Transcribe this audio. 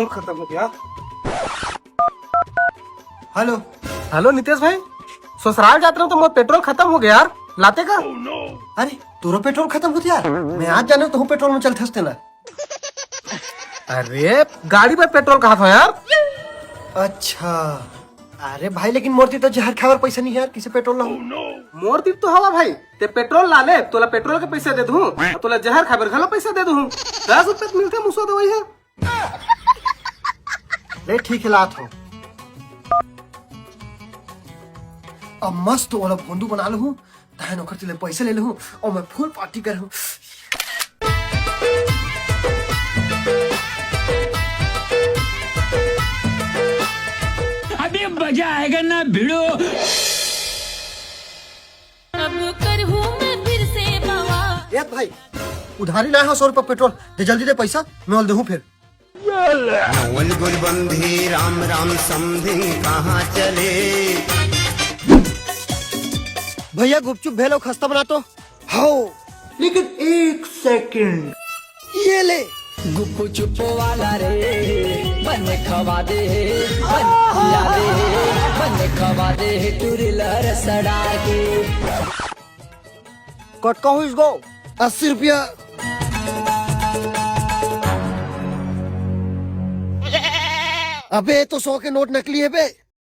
Petrol खत्म हो गया। हेलो हेलो नितेश भाई, ससुराल जाते रहो तो मोर पेट्रोल खत्म हो गया यार, लाते का? अरे तोरो पेट्रोल खत्म होती यार, मैं आज जाने तो हूँ पेट्रोल में चलते हंसते ना। अरे गाड़ी पर पेट्रोल कहा था यार। अच्छा अरे भाई लेकिन मोरती तो जहर खावर पैसा नहीं है यार, किसे पेट्रोल ना हो। मोर तीर तो हवा भाई, ते पेट्रोल ला ले, तोला पेट्रोल के पैसे दे दूं, तोला जहर खाबर घला पैसा दे दूं। 10 रुपए मिलते मुसो दवाई है। ले ठीक है लात हो। अब मस्त वाला बंदू बना लूं, तहन ओकर चले पैसे ले लूं और मैं फुल पार्टी करूं। अभी मजा आएगा ना भिड़ो। अब करहूं मैं फिर से बाबा। एक भाई उधारी ना है 100 रुपए पेट्रोल दे, जल्दी दे पैसा, मैं और दूं फिर। नवल गुलबंदी राम राम समधी कहाँ चले। भैया गुपचुप भेलो खस्ता बना तो हाओ, लेकिन 1 सेकंड ये ले। गुप्पू चुप्पो वाला रे बन खवा दे, बन खिला दे, बन खवा दे टूरिलर सड़ा के। कट का हुई इसको 80 रुपया। अबे तो 100 के नोट नकली है बे।